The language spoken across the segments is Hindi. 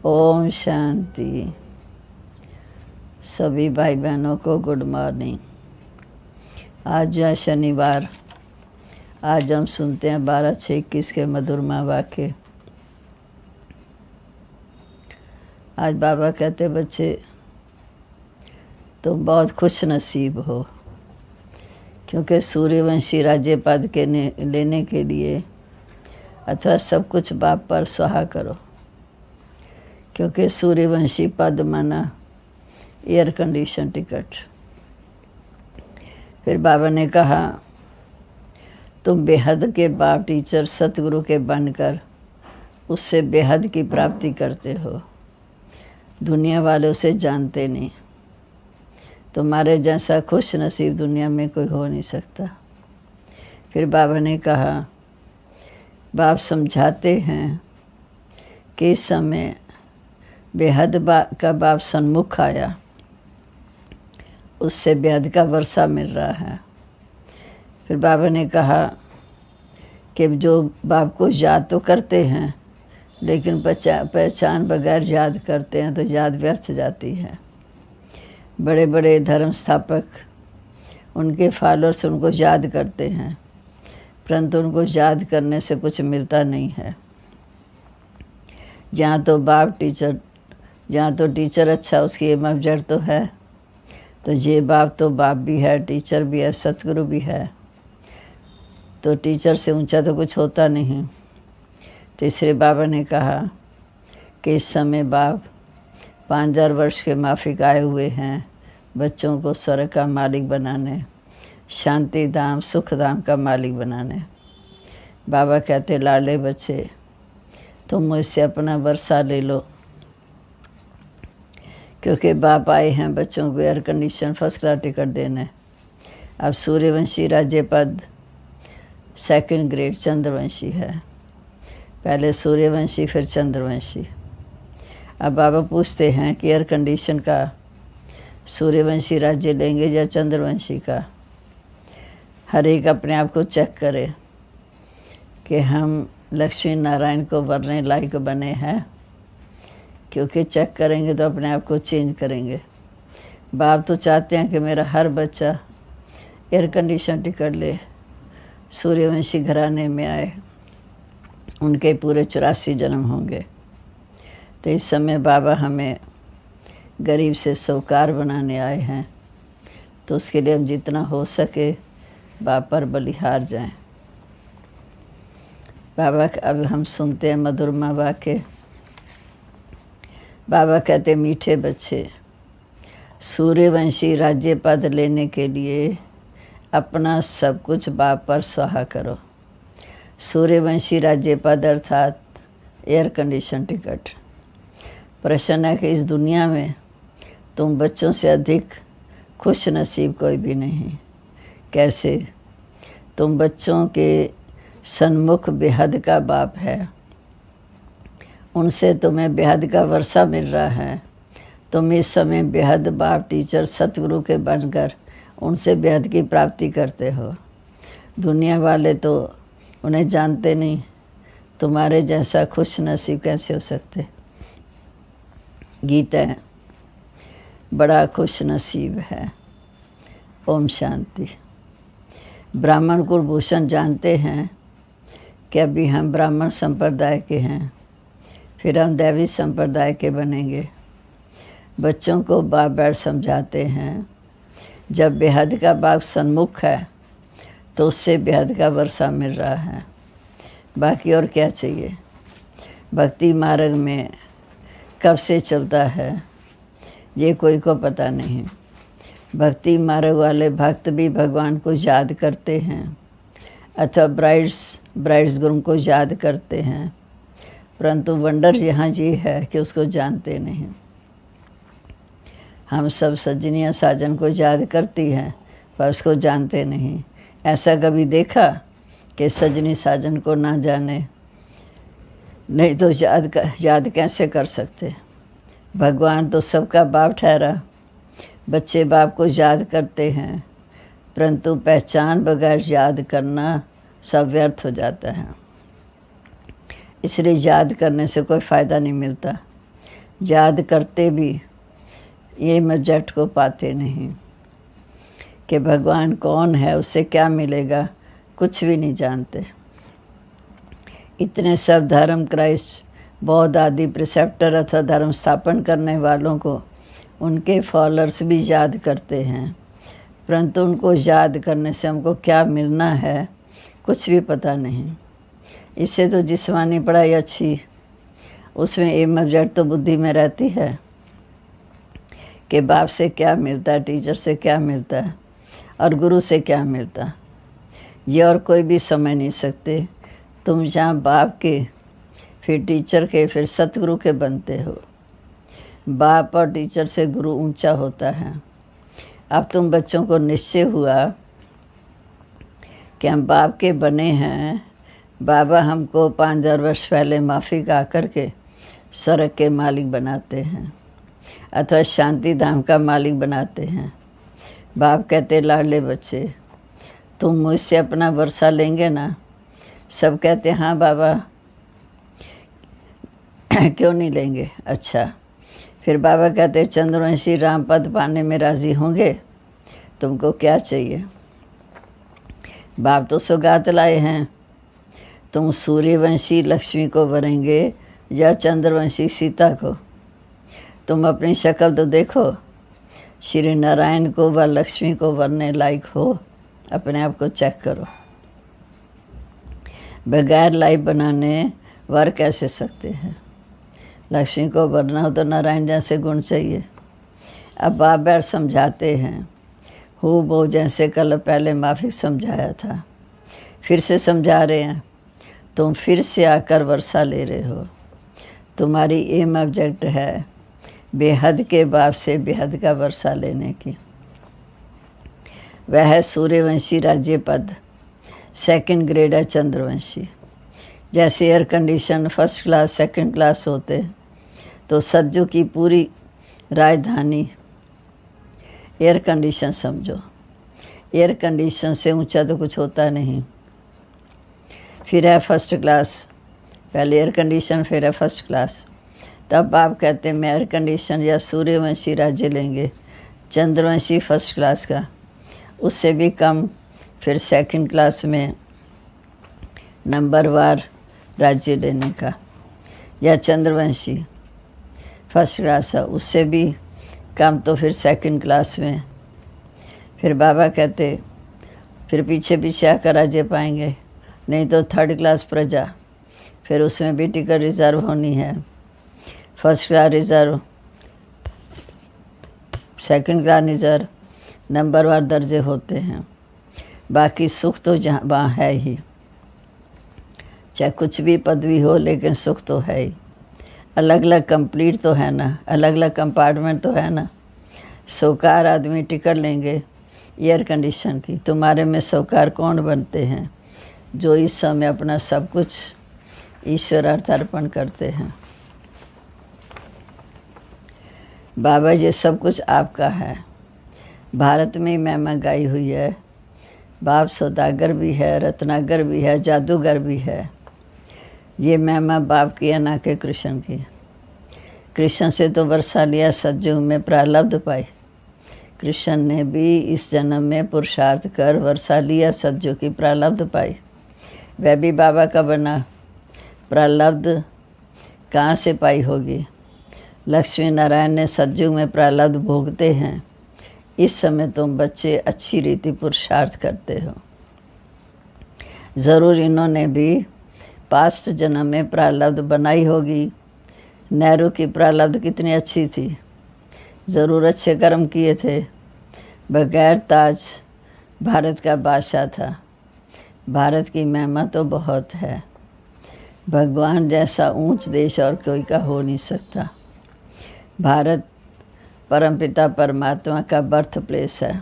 ओम शांति। सभी भाई बहनों को गुड मॉर्निंग। आज है शनिवार। आज हम सुनते हैं 12/6/21 के मधुरमा वाक्य। आज बाबा कहते, बच्चे तुम बहुत खुश नसीब हो, क्योंकि सूर्यवंशी राज्य पद के लेने के लिए अथवा सब कुछ बाप पर सुहा करो, क्योंकि सूर्यवंशी पद माना एयर कंडीशन टिकट। फिर बाबा ने कहा, तुम बेहद के बाप टीचर सतगुरु के बनकर उससे बेहद की प्राप्ति करते हो। दुनिया वाले उसे जानते नहीं। तुम्हारे जैसा खुश नसीब दुनिया में कोई हो नहीं सकता। फिर बाबा ने कहा, बाप समझाते हैं कि इस समय बेहद का बाप सन्मुख आया, उससे बेहद का वर्षा मिल रहा है। फिर बाबा ने कहा कि जो बाप को याद तो करते हैं, लेकिन पहचान बगैर याद करते हैं तो याद व्यर्थ जाती है। बड़े बड़े धर्म स्थापक उनके फॉलोअर्स उनको याद करते हैं, परंतु उनको याद करने से कुछ मिलता नहीं है। जहाँ तो टीचर अच्छा, उसकी मबजर तो है, तो ये बाप तो बाप भी है, टीचर भी है, सतगुरु भी है, तो टीचर से ऊंचा तो कुछ होता नहीं। तीसरे बाबा ने कहा कि इस समय बाप 5000 वर्ष के माफिक आए हुए हैं बच्चों को स्वर्ग का मालिक बनाने, शांति धाम सुख धाम का मालिक बनाने। बाबा कहते, लाडले बच्चे तुम मुझसे अपना वर्षा ले लो, क्योंकि बाप आए हैं बच्चों को air condition first class ticket देने। अब सूर्यवंशी राज्य पद 2nd ग्रेड चंद्रवंशी है। पहले सूर्यवंशी फिर चंद्रवंशी। अब बाबा पूछते हैं कि एयर कंडीशन का सूर्यवंशी राज्य लेंगे या चंद्रवंशी का। हर एक अपने आप को चेक करे कि हम लक्ष्मी नारायण को वरने लायक बने हैं, क्योंकि चेक करेंगे तो अपने आप को चेंज करेंगे। बाप तो चाहते हैं कि मेरा हर बच्चा एयर कंडीशन टिकट ले, सूर्यवंशी घराने में आए, उनके पूरे 84 जन्म होंगे। तो इस समय बाबा हमें गरीब से साहूकार बनाने आए हैं, तो उसके लिए हम जितना हो सके बाप पर बलिहार जाएं। बाबा अब हम सुनते हैं मधुरमा वाक्य। बाबा कहते, मीठे बच्चे सूर्यवंशी राज्य पद लेने के लिए अपना सब कुछ बाप पर सुहा करो। सूर्यवंशी राज्य पद अर्थात एयर कंडीशन टिकट। प्रश्न है कि इस दुनिया में तुम बच्चों से अधिक खुश नसीब कोई भी नहीं। कैसे? तुम बच्चों के सन्मुख बेहद का बाप है, उनसे तुम्हें बेहद का वर्षा मिल रहा है। तुम इस समय बेहद बाप टीचर सतगुरु के बनकर उनसे बेहद की प्राप्ति करते हो। दुनिया वाले तो उन्हें जानते नहीं। तुम्हारे जैसा खुश नसीब कैसे हो सकते? गीता है, बड़ा खुश नसीब है। ओम शांति। ब्राह्मण कुलभूषण जानते हैं कि अभी हम ब्राह्मण संप्रदाय के हैं, फिर हम दैवी संप्रदाय के बनेंगे। बच्चों को बाप बैठ समझाते हैं, जब बेहद का बाप सन्मुख है तो उससे बेहद का वर्षा मिल रहा है। बाकी और क्या चाहिए? भक्ति मार्ग में कब से चलता है ये कोई को पता नहीं। भक्ति मार्ग वाले भक्त भी भगवान को याद करते हैं, अथवा ब्राइड्स ग्रूम को याद करते हैं, परंतु वंडर यहाँ ये है कि उसको जानते नहीं। हम सब सज्जनियाँ साजन को याद करती हैं, पर उसको जानते नहीं। ऐसा कभी देखा कि सजनी साजन को ना जाने? नहीं तो याद कैसे कर सकते? भगवान तो सबका बाप ठहरा। बच्चे बाप को याद करते हैं, परंतु पहचान बगैर याद करना सब व्यर्थ हो जाता है। इसलिए याद करने से कोई फ़ायदा नहीं मिलता। याद करते भी ये ऑब्जेक्ट को पाते नहीं कि भगवान कौन है, उससे क्या मिलेगा, कुछ भी नहीं जानते। इतने सब धर्म, क्राइस्ट, बौद्ध आदि प्रिसेप्टर अथवा धर्म स्थापन करने वालों को उनके फॉलोअर्स भी याद करते हैं, परंतु उनको याद करने से हमको क्या मिलना है कुछ भी पता नहीं। इससे तो जिस्मानी पढ़ाई अच्छी, उसमें एम ऑब्जेक्ट तो बुद्धि में रहती है कि बाप से क्या मिलता है, टीचर से क्या मिलता है और गुरु से क्या मिलता है, ये और कोई भी समझ नहीं सकते। तुम जहाँ बाप के, फिर टीचर के, फिर सतगुरु के बनते हो। बाप और टीचर से गुरु ऊंचा होता है। अब तुम बच्चों को निश्चय हुआ कि हम बाप के बने हैं। बाबा हमको 5000 वर्ष पहले माफ़ी का करके स्वर्ग के मालिक बनाते हैं अथवा शांति धाम का मालिक बनाते हैं। बाप कहते, लाडले बच्चे, तुम मुझसे अपना वर्षा लेंगे ना? सब कहते हाँ बाबा। क्यों नहीं लेंगे? अच्छा, फिर बाबा कहते, चंद्रवंशी रामपद पाने में राजी होंगे? तुमको क्या चाहिए? बाप तो सौगात लाए हैं। तुम सूर्यवंशी लक्ष्मी को वरेंगे या चंद्रवंशी सीता को? तुम अपनी शक्ल तो देखो, श्री नारायण को व लक्ष्मी को वरने लायक हो? अपने आप को चेक करो। बगैर लाइफ बनाने वर कैसे सकते हैं? लक्ष्मी को वरना हो तो नारायण जैसे गुण चाहिए। अब बाप बैठ समझाते हैं, हो वो जैसे कल पहले माफी समझाया था, फिर से समझा रहे हैं। तुम फिर से आकर वर्षा ले रहे हो। तुम्हारी एम ऑब्जेक्ट है बेहद के बाप से बेहद का वर्षा लेने की। वह है सूर्यवंशी राज्य पद, सेकंड ग्रेड है चंद्रवंशी। जैसे air condition first class second class होते, तो सज्जू की पूरी राजधानी एयर कंडीशन समझो। एयर कंडीशन से ऊंचा तो कुछ होता नहीं। फिर है फर्स्ट क्लास, पहले एयर कंडीशन फिर है फर्स्ट क्लास। तब आप कहते हैं मैं एयर कंडीशन या सूर्यवंशी राज्य लेंगे, चंद्रवंशी फर्स्ट क्लास का, उससे भी कम फिर सेकंड क्लास में नंबरवार राज्य लेने का, या चंद्रवंशी फर्स्ट क्लास है, उससे भी कम तो फिर सेकंड क्लास में। फिर बाबा कहते फिर पीछे पीछे आकर राज्य पाएंगे, नहीं तो थर्ड क्लास प्रजा, फिर उसमें भी टिकट रिजर्व होनी है। First class reserve, second class reserve, नंबरवार दर्जे होते हैं। बाकी सुख तो जहाँ वहाँ है ही, चाहे कुछ भी पदवी हो, लेकिन सुख तो है ही। अलग अलग कंप्लीट तो है ना, अलग अलग कंपार्टमेंट तो है ना। सौकार आदमी टिकट लेंगे एयर कंडीशन की। तुम्हारे में सौकार कौन बनते हैं? जो इस समय अपना सब कुछ ईश्वर अर्थ अर्पण करते हैं। बाबा ये सब कुछ आपका है। भारत में महिमा गाई हुई है। बाप सौदागर भी है, रत्नागर भी है, जादूगर भी है। ये महिमा बाप की है, ना कि कृष्ण की। कृष्ण से तो वर्षा लिया, सतयुग में प्रारब्ध पाई। कृष्ण ने भी इस जन्म में पुरुषार्थ कर वर्षा लिया, सतयुग की प्रारब्ध पाई। वह भी बाबा का बना। प्रारब्ध कहाँ से पाई होगी? लक्ष्मी नारायण ने सतयुग में प्रारब्ध भोगते हैं। इस समय तुम बच्चे अच्छी रीति पुरुषार्थ करते हो। ज़रूर इन्होंने भी पास्ट जन्म में प्रारब्ध बनाई होगी। नेहरू की प्रारब्ध कितनी अच्छी थी, ज़रूर अच्छे कर्म किए थे। बगैर ताज भारत का बादशाह था। भारत की महिमा तो बहुत है। भगवान जैसा ऊंच देश और कोई का हो नहीं सकता। भारत परमपिता परमात्मा का बर्थ प्लेस है।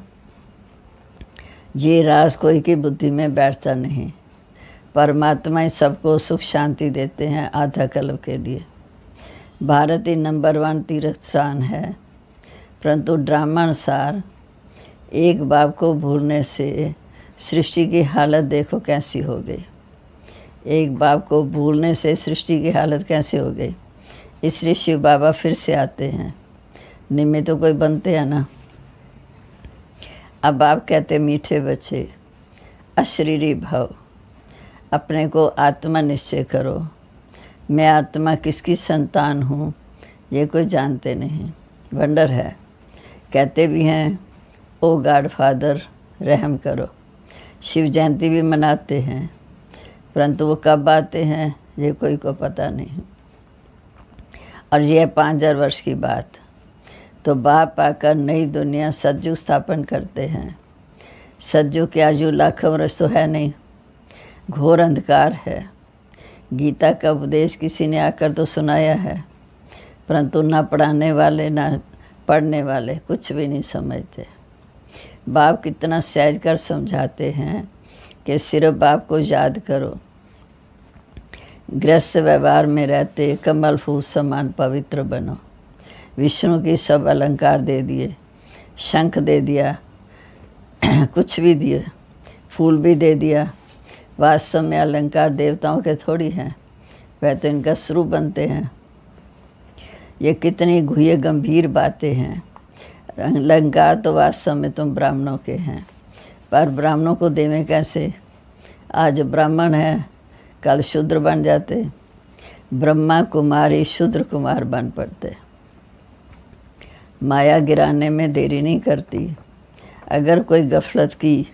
ये राज कोई की बुद्धि में बैठता नहीं। परमात्मा ही सबको सुख शांति देते हैं आधा कल्प के लिए। भारत ही नंबर 1 तीर्थ स्थान है, परंतु ड्रामानुसार एक बाप को भूलने से सृष्टि की हालत देखो कैसी हो गई। एक बाप को भूलने से सृष्टि की हालत कैसे हो गई। इसलिए शिव बाबा फिर से आते हैं, निमित्त तो कोई बनते हैं ना। अब आप कहते मीठे बच्चे अशरीरी भव, अपने को आत्मा निश्चय करो। मैं आत्मा किसकी संतान हूँ ये कोई जानते नहीं, वंडर है। कहते भी हैं ओ गॉड फादर रहम करो। शिव जयंती भी मनाते हैं, परंतु वो कब आते हैं ये कोई को पता नहीं। और ये 5000 वर्ष की बात, तो बाप आकर नई दुनिया सज्जू स्थापन करते हैं। सज्जू के आजू लाखों वर्ष तो है नहीं, घोर अंधकार है। गीता का उपदेश किसी ने आकर तो सुनाया है, परंतु ना पढ़ाने वाले ना पढ़ने वाले कुछ भी नहीं समझते। बाप कितना सहज कर समझाते हैं कि सिर्फ बाप को याद करो। गृहस्थ व्यवहार में रहते कमल फूल समान पवित्र बनो। विष्णु की सब अलंकार दे दिए, शंख दे दिया, कुछ भी दिए, फूल भी दे दिया। वास्तव में अलंकार देवताओं के थोड़ी हैं, वह तो इनका स्वरूप बनते हैं। ये कितनी गुह्य गंभीर बातें हैं। अलंकार तो वास्तव में तुम ब्राह्मणों के हैं, पर ब्राह्मणों को देवें कैसे? आज ब्राह्मण है, कल शूद्र बन जाते। ब्रह्मा कुमारी शूद्र कुमार बन पड़ते। माया गिराने में देरी नहीं करती। अगर कोई गफलत की,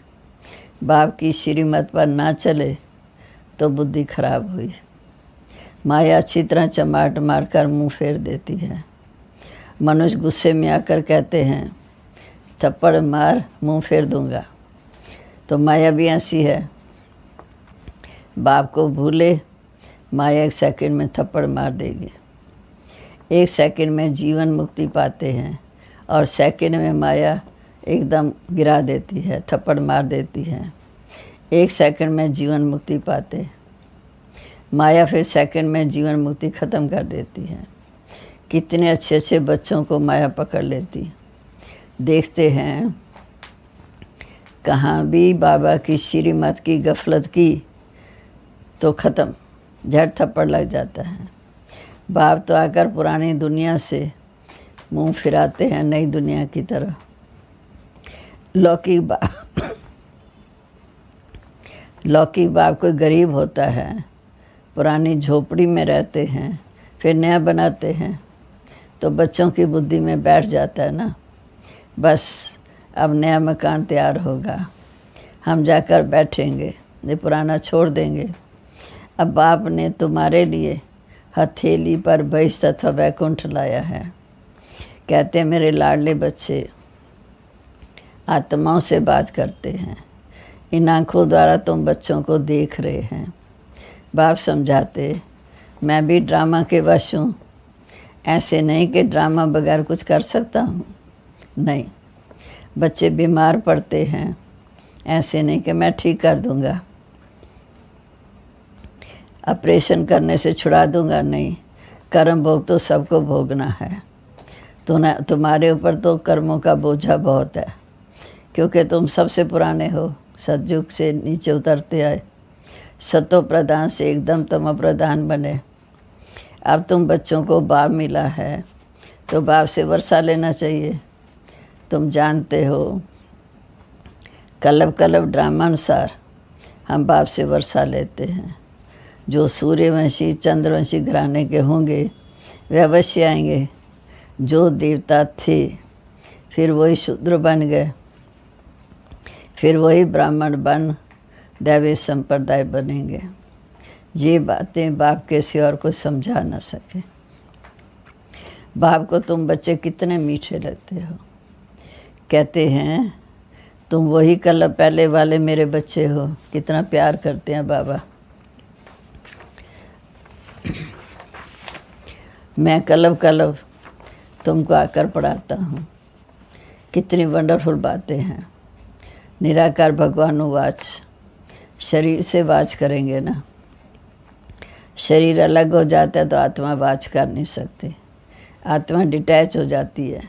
बाप की श्रीमत पर ना चले तो बुद्धि खराब हुई। माया अच्छी तरह चमाट मारकर मुंह फेर देती है। मनुष्य गुस्से में आकर कहते हैं थप्पड़ मार मुंह फेर दूंगा, तो माया भी ऐसी है। बाप को भूले, माया 1 सेकंड में थप्पड़ मार देगी। 1 सेकंड में जीवन मुक्ति पाते हैं और सेकंड में माया एकदम गिरा देती है, थप्पड़ मार देती है। 1 सेकंड में जीवन मुक्ति पाते, माया फिर सेकंड में जीवन मुक्ति ख़त्म कर देती है। कितने अच्छे अच्छे बच्चों को माया पकड़ लेती। देखते हैं कहाँ भी बाबा की श्रीमत की गफलत की तो ख़त्म, झट थप्पड़ लग जाता है। बाप तो आकर पुरानी दुनिया से मुंह फिराते हैं नई दुनिया की तरफ। लौकिक बाप कोई गरीब होता है, पुरानी झोपड़ी में रहते हैं, फिर नया बनाते हैं, तो बच्चों की बुद्धि में बैठ जाता है ना, बस अब नया मकान तैयार होगा, हम जाकर बैठेंगे, ये पुराना छोड़ देंगे। अब बाप ने तुम्हारे लिए हथेली पर बहिष्ठ तथा वैकुंठ लाया है। कहते मेरे लाडले बच्चे आत्माओं से बात करते हैं। इन आँखों द्वारा तुम बच्चों को देख रहे हैं। बाप समझाते मैं भी ड्रामा के वश हूँ। ऐसे नहीं कि ड्रामा बगैर कुछ कर सकता हूँ, नहीं। बच्चे बीमार पड़ते हैं, ऐसे नहीं कि मैं ठीक कर दूँगा, ऑपरेशन करने से छुड़ा दूँगा, नहीं। कर्म भोग तो सबको भोगना है। तुम्हारे ऊपर तो कर्मों का बोझा बहुत है, क्योंकि तुम सबसे पुराने हो, सतयुग से नीचे उतरते आए, सतो प्रधान से एकदम तमो प्रधान बने। अब तुम बच्चों को बाप मिला है तो बाप से वर्षा लेना चाहिए। तुम जानते हो कलब कलब ड्रामा अनुसार हम बाप से वर्षा लेते हैं। जो सूर्यवंशी चंद्रवंशी घराने के होंगे वे अवश्य आएंगे। जो देवता थे फिर वही शूद्र बन गए, फिर वही ब्राह्मण बन दैवीय संप्रदाय बनेंगे। ये बातें बाप के सिवा और कोई समझा ना सके। बाप को तुम बच्चे कितने मीठे लगते हो। कहते हैं तुम वही कल पहले वाले मेरे बच्चे हो। कितना प्यार करते हैं बाबा। मैं कलब कलब तुमको आकर पढ़ाता हूँ। कितनी वंडरफुल बातें हैं। निराकार भगवान वाच, शरीर से वाच करेंगे ना। शरीर अलग हो जाता है तो आत्मा वाच कर नहीं सकती, आत्मा डिटैच हो जाती है।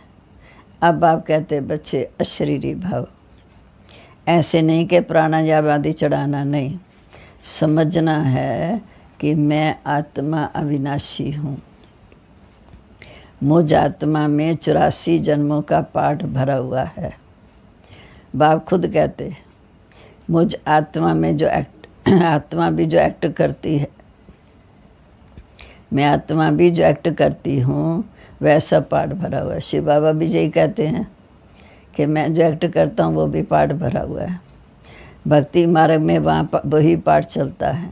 अब आप कहते बच्चे अशरीरी भाव। ऐसे नहीं कि प्राणायाम आदि चढ़ाना, नहीं। समझना है कि मैं आत्मा अविनाशी हूँ। मुझ आत्मा में 84 जन्मों का पाठ भरा हुआ है। बाप खुद कहते, मुझ आत्मा में जो आत्मा भी जो एक्ट करती है, मैं आत्मा भी जो एक्ट करती हूँ वैसा पाठ भरा हुआ है। शिव बाबा भी यही कहते हैं कि मैं जो एक्ट करता हूँ वो भी पाठ भरा हुआ है। भक्ति मार्ग में वहाँ वही पाठ चलता है।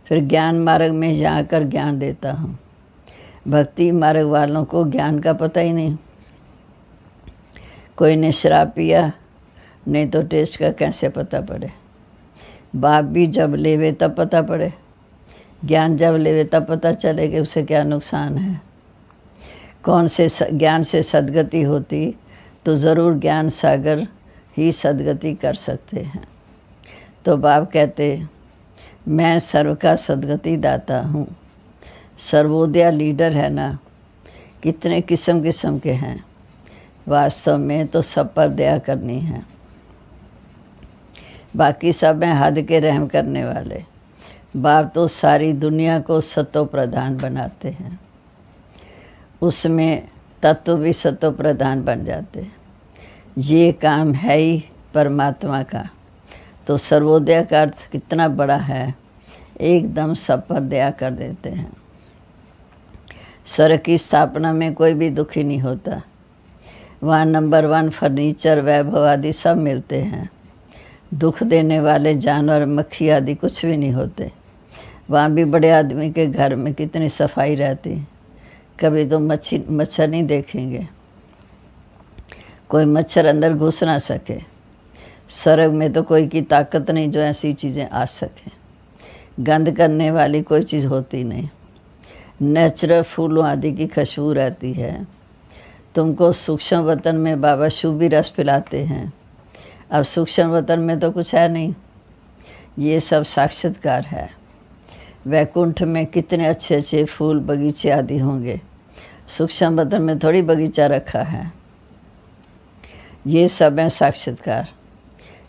फिर ज्ञान मार्ग में यहाँ कर ज्ञान देता हूँ। भक्ति मार्ग वालों को ज्ञान का पता ही नहीं। कोई ने शराब पिया, नहीं तो टेस्ट का कैसे पता पड़े। बाप भी जब लेवे तब पता पड़े, ज्ञान जब लेवे तब पता चले कि उसे क्या नुकसान है। कौन से ज्ञान से सदगति होती तो ज़रूर ज्ञान सागर ही सदगति कर सकते हैं। तो बाप कहते, मैं सर्व का सदगति दाता हूँ। सर्वोदय लीडर है ना, कितने किस्म किस्म के हैं। वास्तव में तो सब पर दया करनी है। बाकी सब हैं हद के रहम करने वाले। बाप तो सारी दुनिया को सतो प्रधान बनाते हैं, उसमें तत्व भी सतो प्रधान बन जाते। ये काम है ही परमात्मा का। तो सर्वोदय का अर्थ कितना बड़ा है, एकदम सब पर दया कर देते हैं। स्वर्ग की स्थापना में कोई भी दुखी नहीं होता। वहाँ नंबर 1 फर्नीचर, वैभव आदि सब मिलते हैं। दुख देने वाले जानवर, मक्खी आदि कुछ भी नहीं होते। वहाँ भी बड़े आदमी के घर में कितनी सफाई रहती, कभी तो मच्छर नहीं देखेंगे। कोई मच्छर अंदर घुस ना सके। स्वर्ग में तो कोई की ताकत नहीं जो ऐसी चीज़ें आ सके। गंद करने वाली कोई चीज़ होती नहीं। नेचुरल फूलों आदि की खुशबू रहती है। तुमको सूक्ष्म वतन में बाबा शुभ रस पिलाते हैं। अब सूक्ष्म वतन में तो कुछ है नहीं, ये सब साक्षात्कार है। वैकुंठ में कितने अच्छे अच्छे फूल बगीचे आदि होंगे, सूक्ष्म वतन में थोड़ी बगीचा रखा है। ये सब है साक्षात्कार।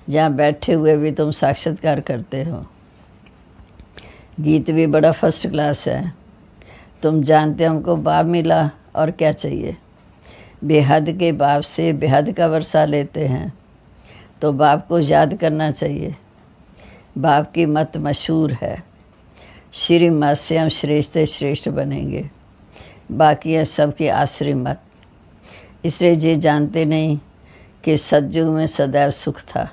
जहाँ बैठे हुए भी तुम साक्षात्कार करते हो। गीत भी बड़ा फर्स्ट क्लास है। तुम जानते हमको बाप मिला और क्या चाहिए। बेहद के बाप से बेहद का वर्षा लेते हैं, तो बाप को याद करना चाहिए। बाप की मत मशहूर है, श्रीमत से हम श्रेष्ठ से श्रेष्ठ बनेंगे। बाकी है सबकी आश्रय मत। इसलिए ये जानते नहीं कि सतयुग में सदैव सुख था।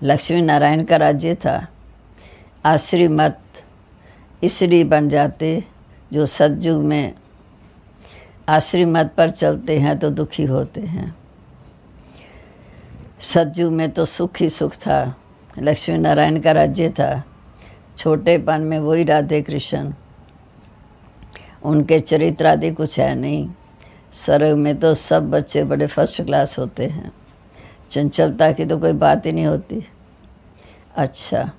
लक्ष्मी नारायण का राज्य था। आश्रय मत इसलिए बन जाते जो सतयुग में आश्रय मत पर चलते हैं तो दुखी होते हैं। सतयुग में तो सुख ही सुख था। लक्ष्मी नारायण का राज्य था। छोटेपन में वही राधे कृष्ण, उनके चरित्र आदि कुछ है नहीं। स्वर्ग में तो सब बच्चे बड़े फर्स्ट क्लास होते हैं। चंचलता की तो कोई बात ही नहीं होती। अच्छा,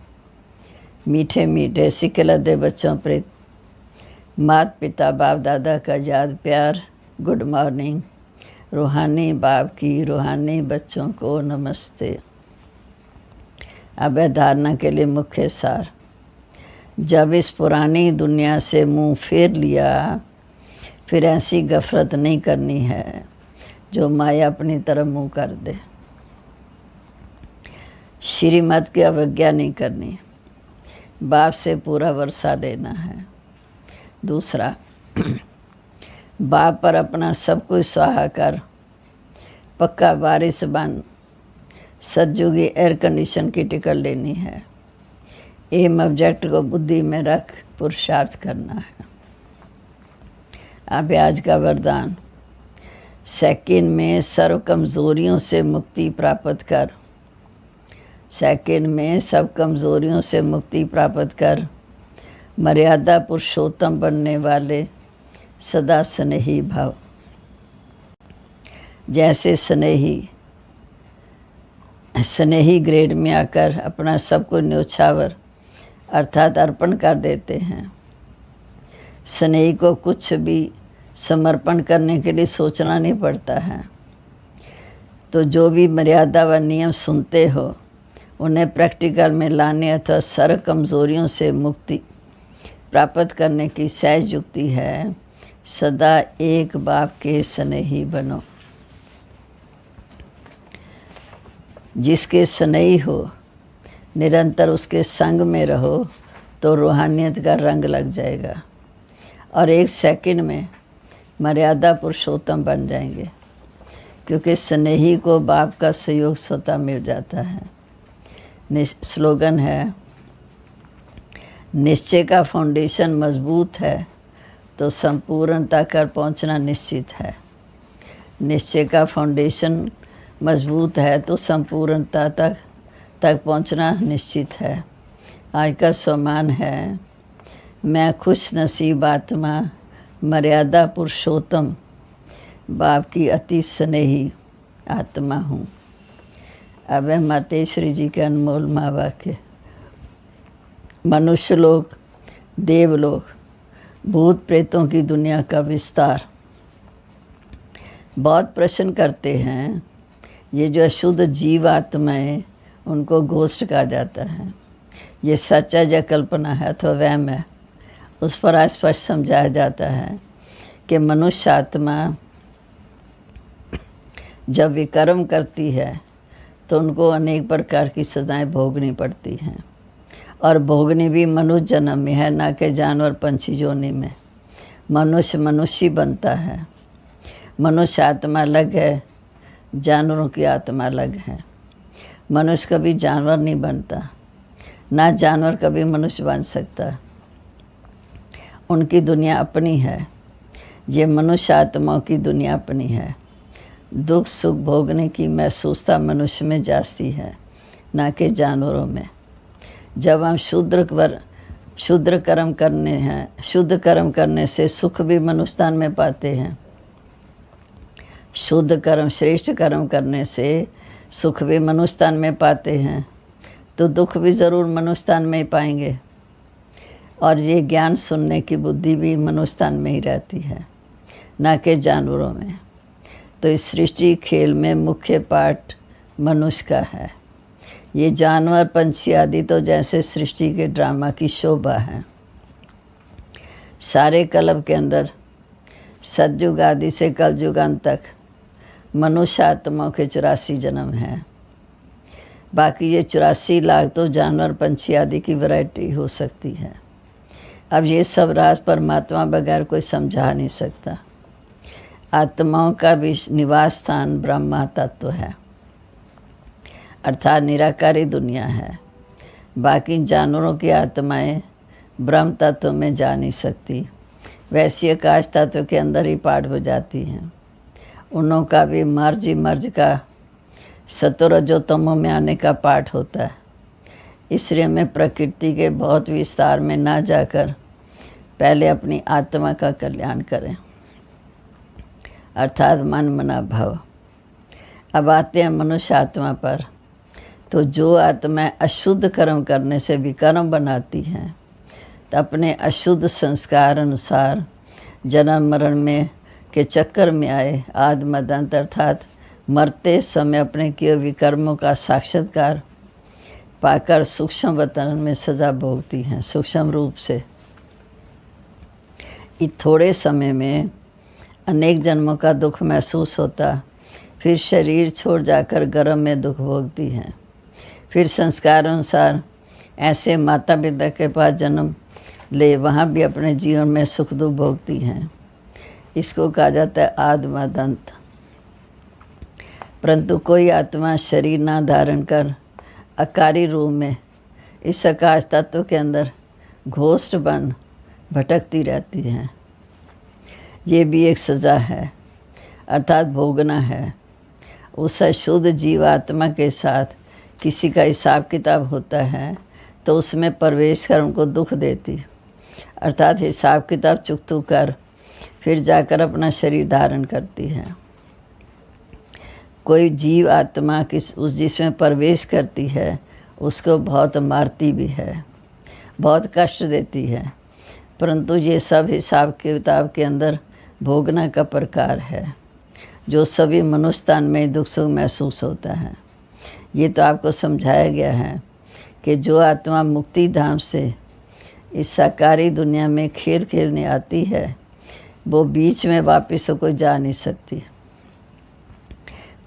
मीठे मीठे सिक्के लदे बच्चों प्रीत, माता पिता बाप दादा का याद प्यार, गुड मॉर्निंग। रूहानी बाप की रूहानी बच्चों को नमस्ते। अब है धारणा के लिए मुख्य सार। जब इस पुरानी दुनिया से मुंह फेर लिया, फिर ऐसी गफलत नहीं करनी है जो माया अपनी तरफ मुंह कर दे। श्रीमत की अवज्ञा नहीं करनी। बाप से पूरा वर्षा लेना है। दूसरा, बाप पर अपना सब कुछ स्वाहा कर पक्का बारिश बन। सतयुगी एयर कंडीशन की टिकट लेनी है। एम ऑब्जेक्ट को बुद्धि में रख पुरुषार्थ करना है। अब आज का वरदान, सेकंड में सर्व कमज़ोरियों से मुक्ति प्राप्त कर। सेकंड में सब कमज़ोरियों से मुक्ति प्राप्त कर। मर्यादा पुरुषोत्तम बनने वाले सदा स्नेही भव। जैसे स्नेही ग्रेड में आकर अपना सब कुछ न्योछावर अर्थात अर्पण कर देते हैं। स्नेही को कुछ भी समर्पण करने के लिए सोचना नहीं पड़ता है। तो जो भी मर्यादा व नियम सुनते हो उन्हें प्रैक्टिकल में लाने अथवा सर्व कमज़ोरियों से मुक्ति प्राप्त करने की सहज युक्ति है सदा एक बाप के स्नेही बनो। जिसके स्नेही हो, निरंतर उसके संग में रहो तो रूहानियत का रंग लग जाएगा और 1 सेकंड में मर्यादा पुरुषोत्तम बन जाएंगे, क्योंकि स्नेही को बाप का सहयोग स्वतः मिल जाता है। स्लोगन है, निश्चय का फाउंडेशन मजबूत है तो संपूर्णता कर पहुंचना निश्चित है। निश्चय का फाउंडेशन मजबूत है तो संपूर्णता तक पहुंचना निश्चित है। आज का सम्मान है, मैं खुश नसीब आत्मा मर्यादा पुरुषोत्तम बाप की अति स्नेही आत्मा हूँ। अब है मातेश्वरी जी के अनमोल माँ वाक्य। मनुष्य लोग, देवलोक, भूत प्रेतों की दुनिया का विस्तार। बहुत प्रश्न करते हैं, ये जो अशुद्ध जीव आत्माएं, उनको घोस्ट कहा जाता है। ये सच है या कल्पना है अथवा वहम है, उस पर स्पष्ट समझाया जाता है कि मनुष्य आत्मा जब विकर्म करती है तो उनको अनेक प्रकार की सजाएं भोगनी पड़ती हैं, और भोगनी भी मनुष्य जन्म में है, ना कि जानवर पंछी योनि में। मनुष्य बनता है। मनुष्य आत्मा अलग है, जानवरों की आत्मा अलग है। मनुष्य कभी जानवर नहीं बनता, ना जानवर कभी मनुष्य बन सकता। उनकी दुनिया अपनी है। ये मनुष्य आत्माओं की दुनिया अपनी है। दुख सुख भोगने की महसूसता मनुष्य में जाती है, ना कि जानवरों में। जब हम शुद्ध कर्म करने से सुख भी मनुष्यतान में पाते हैं। शुद्ध कर्म, श्रेष्ठ कर्म करने से सुख भी मनुष्यतान में पाते हैं, तो दुख भी ज़रूर मनुष्यतान में ही पाएंगे। और ये ज्ञान सुनने की बुद्धि भी मनुष्यतान में ही रहती है, ना कि जानवरों में। तो इस सृष्टि खेल में मुख्य पार्ट मनुष्य का है। ये जानवर पंछी आदि तो जैसे सृष्टि के ड्रामा की शोभा है। सारे कल्प के अंदर सतयुग आदि से कलयुगांत तक मनुष्य आत्माओं के 84 जन्म हैं। बाकी ये 84 लाख तो जानवर पंछी आदि की वैरायटी हो सकती है। अब ये सब राज परमात्मा बगैर कोई समझा नहीं सकता। आत्माओं का भी निवास स्थान ब्रह्मा तत्व है, अर्थात निराकारी दुनिया है। बाकी जानवरों की आत्माएं ब्रह्म तत्व में जा नहीं सकती, वैसी आकाश तत्व के अंदर ही पाठ हो जाती हैं। उनों का भी मर्ज का सतोरजोतमों में आने का पाठ होता है। इसलिए मैं प्रकृति के बहुत विस्तार में ना जाकर पहले अपनी आत्मा का कल्याण करें, अर्थात मन मना भव। अब आते हैं मनुष्य आत्मा पर। तो जो आत्मा अशुद्ध कर्म करने से विकर्म बनाती हैं, तो अपने अशुद्ध संस्कार अनुसार जन्म मरण में के चक्कर में आए आदि मदंत, अर्थात मरते समय अपने किए विकर्मों का साक्षात्कार पाकर सूक्ष्म वतन में सजा भोगती हैं। सूक्ष्म रूप से इस थोड़े समय में अनेक जन्मों का दुख महसूस होता, फिर शरीर छोड़ जाकर गर्भ में दुख भोगती हैं। फिर संस्कार अनुसार ऐसे माता पिता के पास जन्म ले, वहाँ भी अपने जीवन में सुख दुख भोगती हैं। इसको कहा जाता है आद्मदंत। परंतु कोई आत्मा शरीर ना धारण कर अकारी रूप में इस आकाश तत्व के अंदर घोष्ट बन भटकती रहती है। ये भी एक सज़ा है, अर्थात भोगना है। उस अशुद्ध जीवात्मा के साथ किसी का हिसाब किताब होता है तो उसमें प्रवेश कर उनको दुख देती, अर्थात हिसाब किताब चुकतू कर फिर जाकर अपना शरीर धारण करती है। कोई जीव आत्मा जिसमें प्रवेश करती है उसको बहुत मारती भी है, बहुत कष्ट देती है। परंतु ये सब हिसाब किताब के अंदर भोगना का प्रकार है, जो सभी मनुष्यतान में दुख सुख महसूस होता है। ये तो आपको समझाया गया है कि जो आत्मा मुक्ति धाम से इस साकारी दुनिया में खेल खेलने आती है, वो बीच में वापस कोई जा नहीं सकती,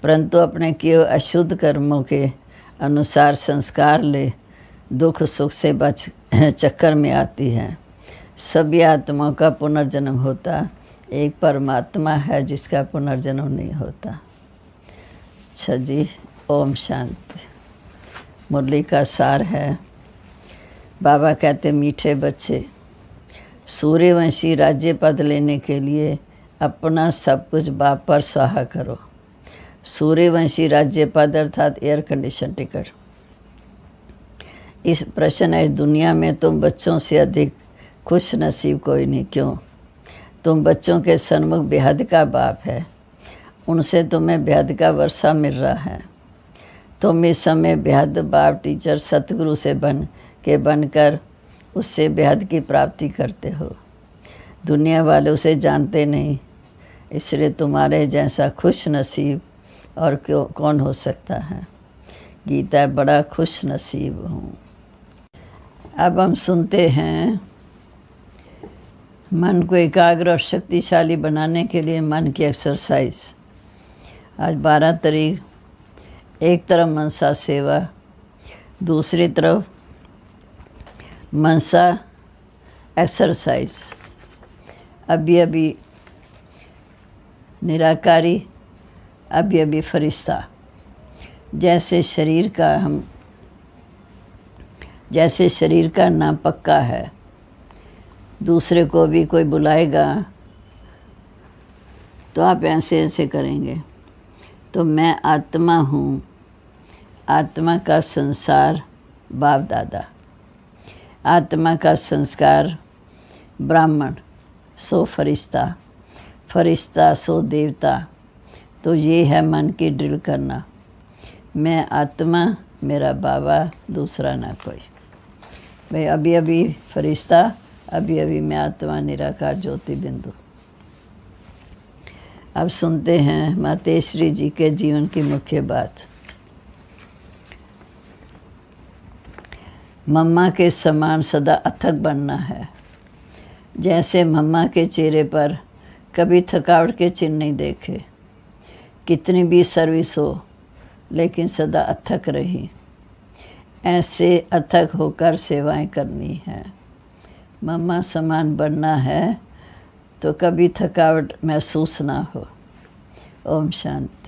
परंतु अपने किए अशुद्ध कर्मों के अनुसार संस्कार ले दुख सुख से बच चक्कर में आती है। सभी आत्माओं का पुनर्जन्म होता, एक परमात्मा है जिसका पुनर्जन्म नहीं होता। अच्छा जी, ओम शांति। मुरली का सार है, बाबा कहते मीठे बच्चे, सूर्यवंशी राज्य पद लेने के लिए अपना सब कुछ बाप पर स्वाहा करो। सूर्यवंशी राज्य पद अर्थात एयर कंडीशन टिकट। इस प्रश्न है, इस दुनिया में तुम बच्चों से अधिक खुश नसीब कोई नहीं। क्यों? तुम बच्चों के सन्मुख बेहद का बाप है, उनसे तुम्हें बेहद का वर्षा मिल रहा है। तुम इस समय बेहद बाप टीचर सतगुरु से बनकर उससे बेहद की प्राप्ति करते हो। दुनिया वाले उसे जानते नहीं, इसलिए तुम्हारे जैसा खुश नसीब और कौन हो सकता है। गीता बड़ा खुश नसीब हूँ। अब हम सुनते हैं, मन को एकाग्र और शक्तिशाली बनाने के लिए मन की एक्सरसाइज। आज 12 तारीख, एक तरफ मनसा सेवा, दूसरी तरफ मनसा एक्सरसाइज। अभी अभी निराकारी, अभी अभी फरिश्ता। जैसे शरीर का नाम पक्का है, दूसरे को भी कोई बुलाएगा तो आप ऐसे ऐसे करेंगे। तो मैं आत्मा हूँ, आत्मा का संसार बाप दादा, आत्मा का संस्कार ब्राह्मण, सो फरिश्ता, फरिश्ता सो देवता। तो ये है मन की ड्रिल करना। मैं आत्मा, मेरा बाबा, दूसरा ना कोई। भाई अभी अभी फरिश्ता, अभी अभी मैं आत्मा, निराकार ज्योति बिंदु। अब सुनते हैं मातेश्वरी जी के जीवन की मुख्य बात। मम्मा के समान सदा अथक बनना है। जैसे मम्मा के चेहरे पर कभी थकावट के चिन्ह नहीं देखे, कितनी भी सर्विस हो लेकिन सदा अथक रही, ऐसे अथक होकर सेवाएं करनी है। मम्मा समान बनना है तो कभी थकावट महसूस ना हो। ओम शांति।